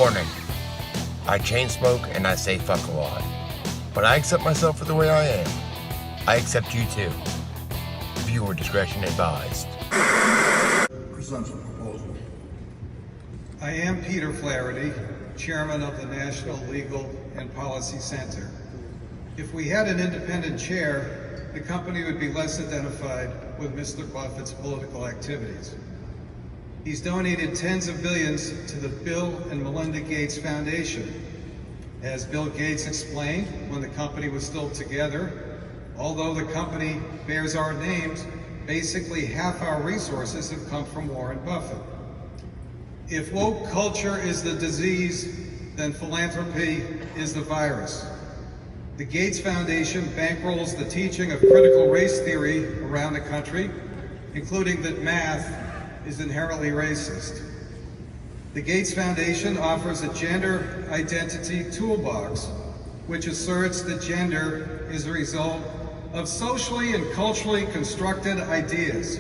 Warning. I chain smoke and I say fuck a lot. But I accept myself for the way I am. I accept you too. Viewer discretion advised. Presents a proposal. I am Peter Flaherty, Chairman of the National Legal and Policy Center. If we had an independent chair, the company would be less identified with Mr. Buffett's political activities. He's donated tens of billions to the Bill and Melinda Gates Foundation. As Bill Gates explained when the company was still together, although the company bears our names, basically half our resources have come from Warren Buffett. If woke culture is the disease, then philanthropy is the virus. The Gates Foundation bankrolls the teaching of critical race theory around the country, including that math is inherently racist. The Gates Foundation offers a gender identity toolbox, which asserts that gender is a result of socially and culturally constructed ideas.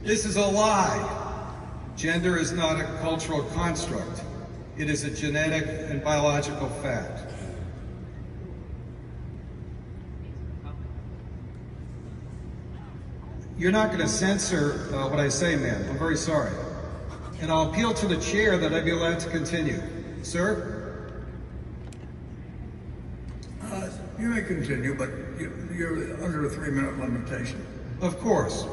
This is a lie. Gender is not a cultural construct. It is a genetic and biological fact. You're not going to censor what I say, ma'am. I'm very sorry. And I'll appeal to the chair that I be allowed to continue. Sir? You may continue, but you're under a 3-minute limitation. Of course.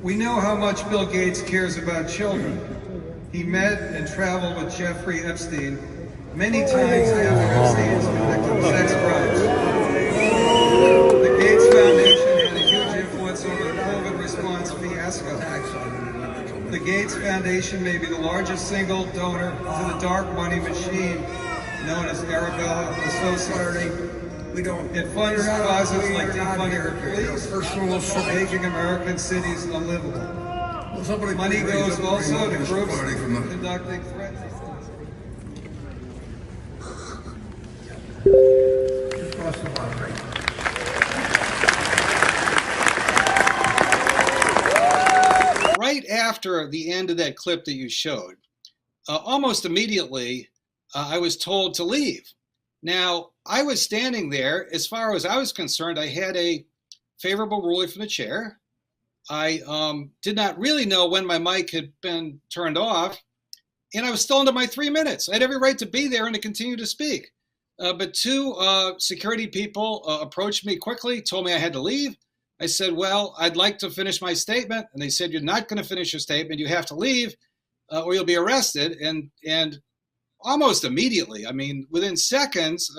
We know how much Bill Gates cares about children. He met and traveled with Jeffrey Epstein many times after Epstein's convicted sex crimes. The Gates Foundation had a huge influence over the COVID response fiasco. The Gates Foundation may be the largest single donor to the dark money machine known as Arabella Associates. It funds causes like defunding the police, making American cities unlivable. Money goes also to groups conducting threats. Right after the end of that clip that you showed, almost immediately, I was told to leave. Now, I was standing there. As far as I was concerned, I had a favorable ruling from the chair. I did not really know when my mic had been turned off, and I was still under my 3 minutes. I had every right to be there and to continue to speak. But two security people approached me quickly, told me I had to leave. I said, well, I'd like to finish my statement. And they said, you're not going to finish your statement. You have to leave or you'll be arrested. And almost immediately, I mean, within seconds,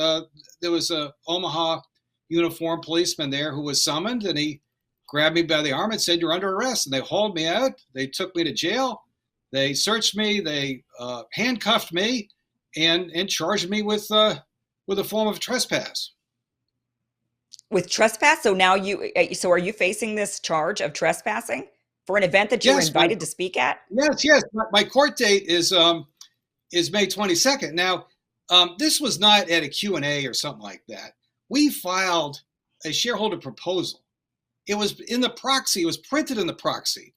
there was a Omaha uniformed policeman there who was summoned, and he grabbed me by the arm and said, you're under arrest. And they hauled me out. They took me to jail. They searched me. They handcuffed me and charged me with a form of trespass. With trespass? So now so are you facing this charge of trespassing for an event that you were invited to speak at? Yes. My court date is May 22nd. Now, this was not at a Q&A or something like that. We filed a shareholder proposal. It was in the proxy. It was printed in the proxy.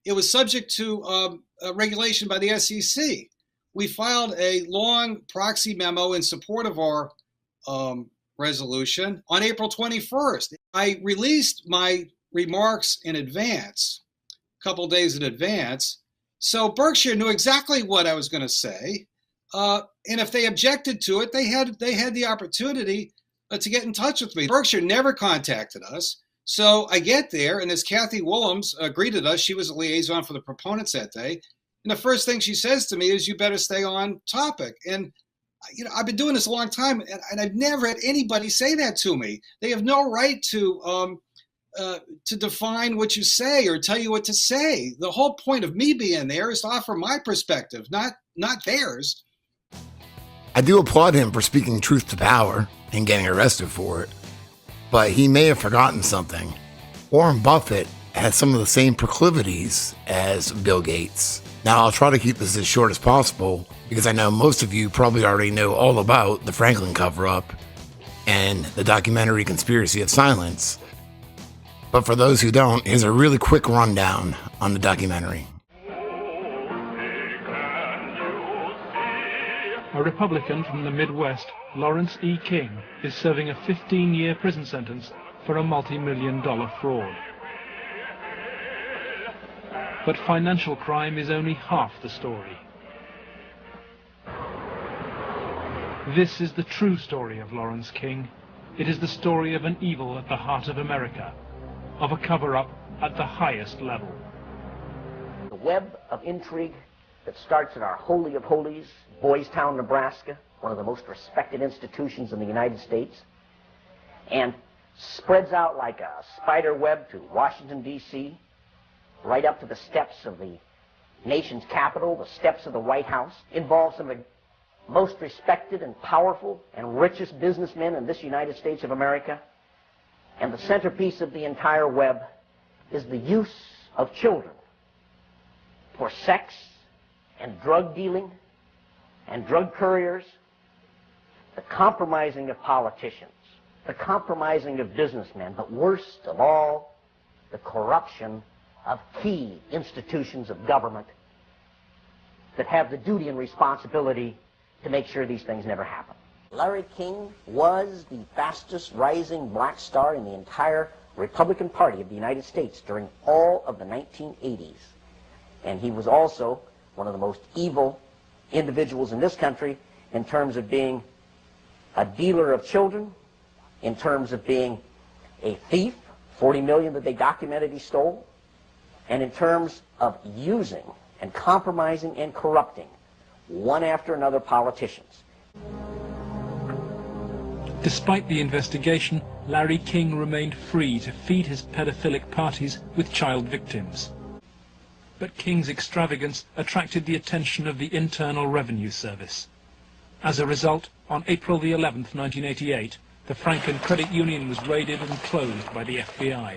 It was subject to a regulation by the SEC. We filed a long proxy memo in support of our resolution on April 21st. I released my remarks in advance, a couple days in advance. So Berkshire knew exactly what I was going to say. And if they objected to it, they had the opportunity to get in touch with me. Berkshire never contacted us. So I get there, and as Kathy Willems greeted us, she was a liaison for the proponents that day. And the first thing she says to me is, you better stay on topic. And I've been doing this a long time, and I've never had anybody say that to me. They have no right to define what you say or tell you what to say. The whole point of me being there is to offer my perspective, not theirs. I do applaud him for speaking truth to power and getting arrested for it, but he may have forgotten something. Warren Buffett has some of the same proclivities as Bill Gates. Now, I'll try to keep this as short as possible because I know most of you probably already know all about the Franklin cover-up and the documentary Conspiracy of Silence. But for those who don't, here's a really quick rundown on the documentary. A Republican from the Midwest, Lawrence E. King, is serving a 15-year prison sentence for a multi-million-dollar fraud. But financial crime is only half the story. This is the true story of Lawrence King. It is the story of an evil at the heart of America, of a cover-up at the highest level. The web of intrigue that starts at our Holy of Holies, Boys Town, Nebraska, one of the most respected institutions in the United States, and spreads out like a spider web to Washington, D.C., right up to the steps of the nation's capital, the steps of the White House, involves some of the most respected and powerful and richest businessmen in this United States of America. And the centerpiece of the entire web is the use of children for sex and drug dealing and drug couriers, the compromising of politicians, the compromising of businessmen, but worst of all, the corruption of key institutions of government that have the duty and responsibility to make sure these things never happen. Larry King was the fastest rising black star in the entire Republican Party of the United States during all of the 1980s. And he was also one of the most evil individuals in this country in terms of being a dealer of children, in terms of being a thief, 40 million that they documented he stole, and in terms of using and compromising and corrupting one after another politicians. Despite the investigation, Larry King remained free to feed his pedophilic parties with child victims. But King's extravagance attracted the attention of the Internal Revenue Service. As a result, on April the 11th, 1988, the Franklin Credit Union was raided and closed by the FBI.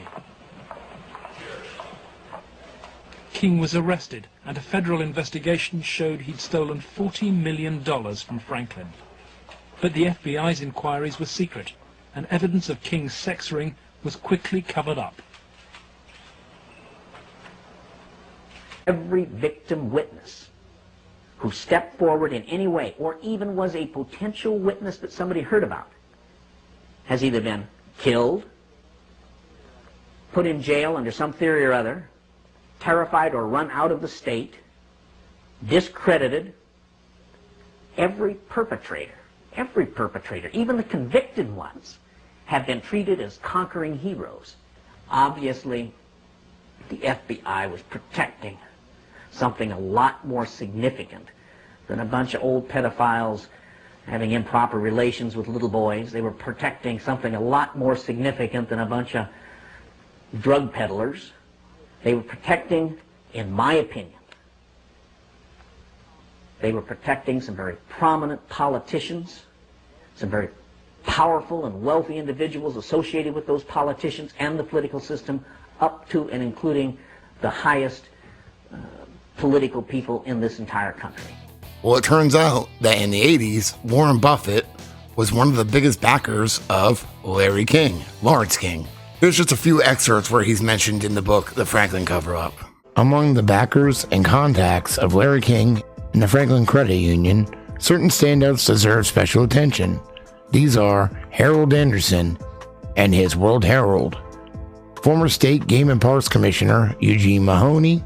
King was arrested, and a federal investigation showed he'd stolen $40 million from Franklin. But the FBI's inquiries were secret, and evidence of King's sex ring was quickly covered up. Every victim witness who stepped forward in any way, or even was a potential witness that somebody heard about, has either been killed, put in jail under some theory or other, terrified or run out of the state, discredited. Every perpetrator, even the convicted ones, have been treated as conquering heroes. Obviously, the FBI was protecting something a lot more significant than a bunch of old pedophiles having improper relations with little boys. They were protecting something a lot more significant than a bunch of drug peddlers. They were protecting, in my opinion, they were protecting some very prominent politicians, some very powerful and wealthy individuals associated with those politicians and the political system, up to and including the highest political people in this entire country. Well, it turns out that in the 80s, Warren Buffett was one of the biggest backers of Larry King, Lawrence King. Here's just a few excerpts where he's mentioned in the book, The Franklin Cover-Up. Among the backers and contacts of Larry King and the Franklin Credit Union, certain standouts deserve special attention. These are Harold Anderson and his World Herald, former State Game and Parks Commissioner Eugene Mahoney,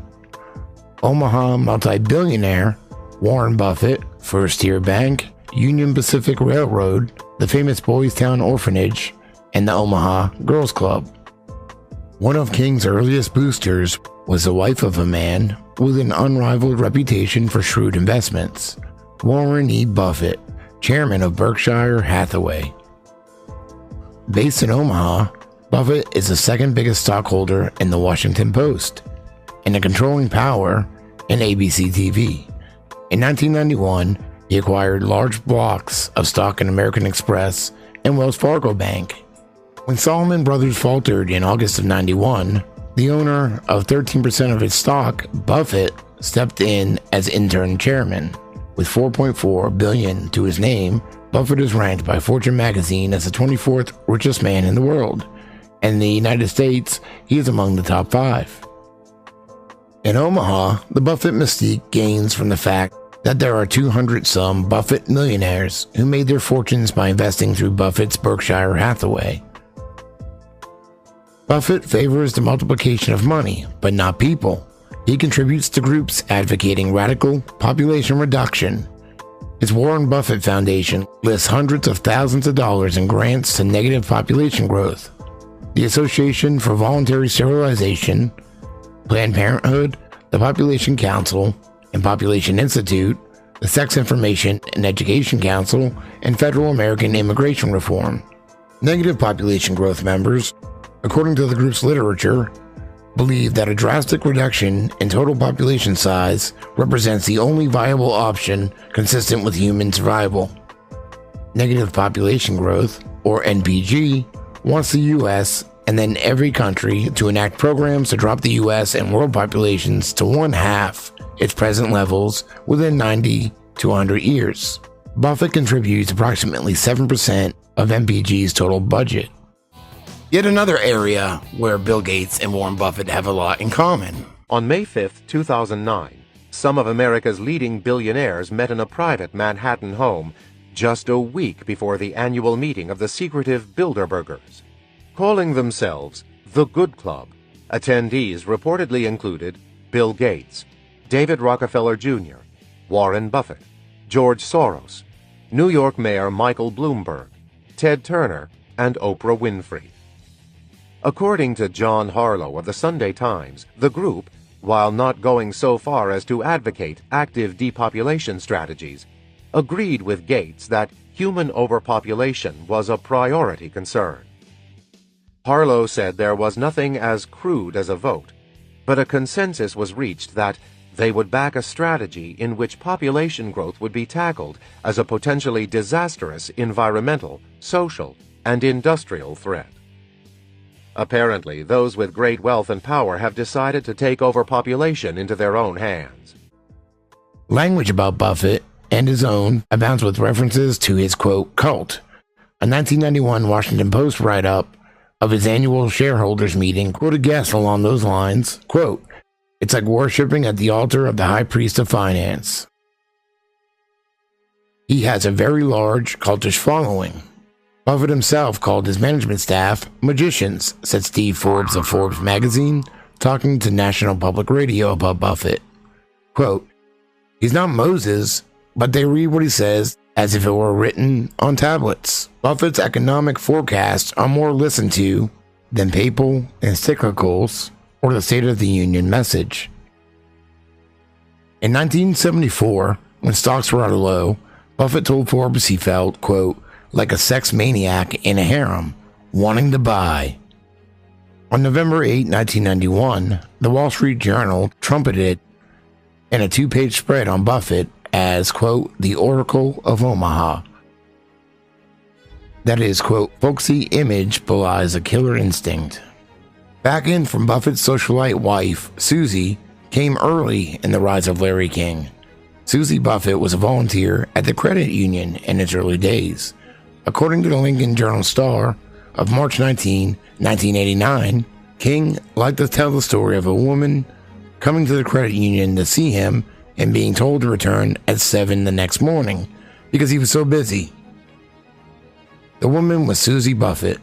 Omaha multi-billionaire Warren Buffett, First Tier Bank, Union Pacific Railroad, the famous Boys Town Orphanage, and the Omaha Girls Club. One of King's earliest boosters was the wife of a man with an unrivaled reputation for shrewd investments, Warren E. Buffett, chairman of Berkshire Hathaway. Based in Omaha, Buffett is the second biggest stockholder in the Washington Post and a controlling power in ABC TV. In 1991, he acquired large blocks of stock in American Express and Wells Fargo Bank. When Salomon Brothers faltered in August of 91, the owner of 13% of its stock, Buffett, stepped in as interim chairman. With $4.4 billion to his name, Buffett is ranked by Fortune magazine as the 24th richest man in the world. And in the United States, he is among the top 5. In Omaha, the Buffett mystique gains from the fact that there are 200-some Buffett millionaires who made their fortunes by investing through Buffett's Berkshire Hathaway. Buffett favors the multiplication of money, but not people. He contributes to groups advocating radical population reduction. His Warren Buffett Foundation lists hundreds of thousands of dollars in grants to negative population growth. The Association for Voluntary Sterilization, Planned Parenthood, the Population Council and Population Institute, the Sex Information and Education Council, and Federal American Immigration Reform. Negative population growth members, according to the group's literature, believe that a drastic reduction in total population size represents the only viable option consistent with human survival. Negative population growth, or NPG, wants the U.S. and then every country to enact programs to drop the U.S. and world populations to 1/2 its present levels within 90 to 100 years. Buffett contributes approximately 7% of NPG's total budget. Yet another area where Bill Gates and Warren Buffett have a lot in common. On May 5, 2009, some of America's leading billionaires met in a private Manhattan home just a week before the annual meeting of the secretive Bilderbergers. Calling themselves the Good Club, attendees reportedly included Bill Gates, David Rockefeller Jr., Warren Buffett, George Soros, New York Mayor Michael Bloomberg, Ted Turner, and Oprah Winfrey. According to John Harlow of the Sunday Times, the group, while not going so far as to advocate active depopulation strategies, agreed with Gates that human overpopulation was a priority concern. Harlow said there was nothing as crude as a vote, but a consensus was reached that they would back a strategy in which population growth would be tackled as a potentially disastrous environmental, social, and industrial threat. Apparently, those with great wealth and power have decided to take overpopulation into their own hands. Language about Buffett and his own abounds with references to his, quote, cult. A 1991 Washington Post write-up of his annual shareholders meeting quoted guests along those lines, quote, "It's like worshiping at the altar of the high priest of finance." He has a very large cultish following. Buffett himself called his management staff magicians, said Steve Forbes of Forbes magazine, talking to National Public Radio about Buffett. Quote, "He's not Moses, but they read what he says as if it were written on tablets. Buffett's economic forecasts are more listened to than papal encyclicals or the State of the Union message." In 1974, when stocks were at a low, Buffett told Forbes he felt, quote, "like a sex maniac in a harem, wanting to buy." On November 8, 1991, the Wall Street Journal trumpeted in a 2-page spread on Buffett as, quote, "the Oracle of Omaha." That is, quote, "folksy image belies a killer instinct." Back in from Buffett's socialite wife, Susie, came early in the rise of Larry King. Susie Buffett was a volunteer at the credit union in its early days. According to the Lincoln Journal-Star of March 19, 1989, King liked to tell the story of a woman coming to the credit union to see him and being told to return at 7 the next morning because he was so busy. The woman was Susie Buffett,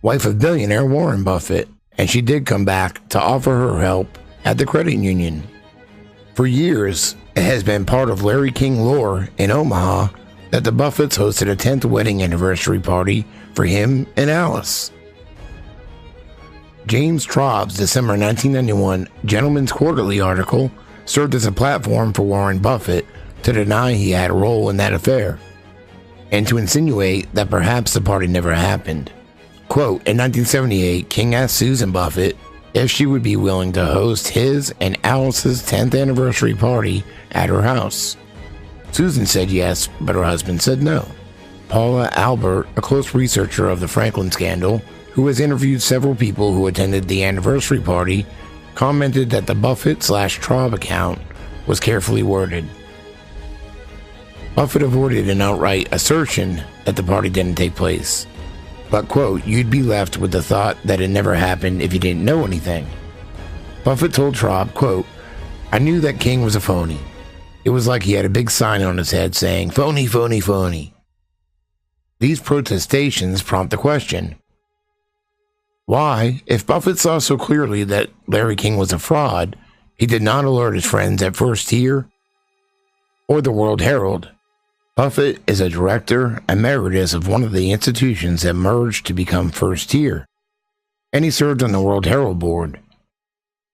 wife of billionaire Warren Buffett, and she did come back to offer her help at the credit union. For years, it has been part of Larry King lore in Omaha that the Buffetts hosted a 10th wedding anniversary party for him and Alice. James Traub's December 1991 Gentleman's Quarterly article served as a platform for Warren Buffett to deny he had a role in that affair, and to insinuate that perhaps the party never happened. Quote, in 1978, King asked Susan Buffett if she would be willing to host his and Alice's 10th anniversary party at her house. Susan said yes, but her husband said no. Paula Albert, a close researcher of the Franklin scandal, who has interviewed several people who attended the anniversary party, commented that the Buffett/Traub account was carefully worded. Buffett avoided an outright assertion that the party didn't take place. But, quote, you'd be left with the thought that it never happened if you didn't know anything. Buffett told Traub, quote, I knew that King was a phony. It was like he had a big sign on his head saying, "Phony, phony, phony." These protestations prompt the question, why, if Buffett saw so clearly that Larry King was a fraud, he did not alert his friends at First Tier or the World Herald? Buffett is a director emeritus of one of the institutions that merged to become First Tier, and he served on the World Herald board.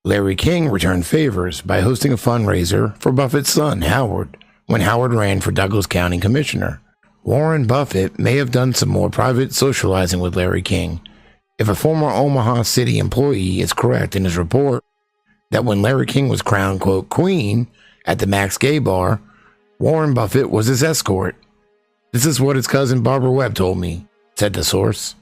Larry King returned favors by hosting a fundraiser for Buffett's son, Howard, when Howard ran for Douglas County Commissioner. Warren Buffett may have done some more private socializing with Larry King, if a former Omaha City employee is correct in his report that when Larry King was crowned, quote, queen at the Max Gay Bar, Warren Buffett was his escort. This is what his cousin Barbara Webb told me, said the source.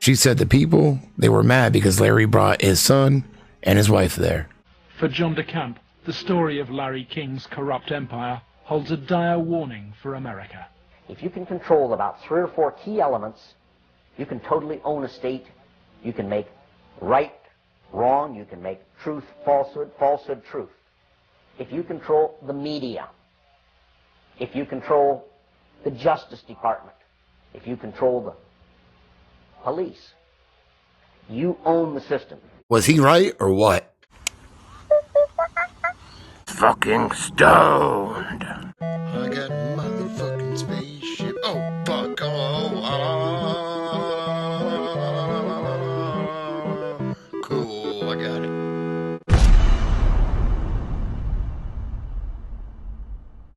She said the people, they were mad because Larry brought his son and his wife there. For John de Camp, the story of Larry King's corrupt empire holds a dire warning for America. If you can control about 3 or 4 key elements, you can totally own a state. You can make right wrong. You can make truth falsehood, falsehood truth. If you control the media, if you control the Justice Department, if you control the police, you own the system. Was he right or what? Fucking stoned.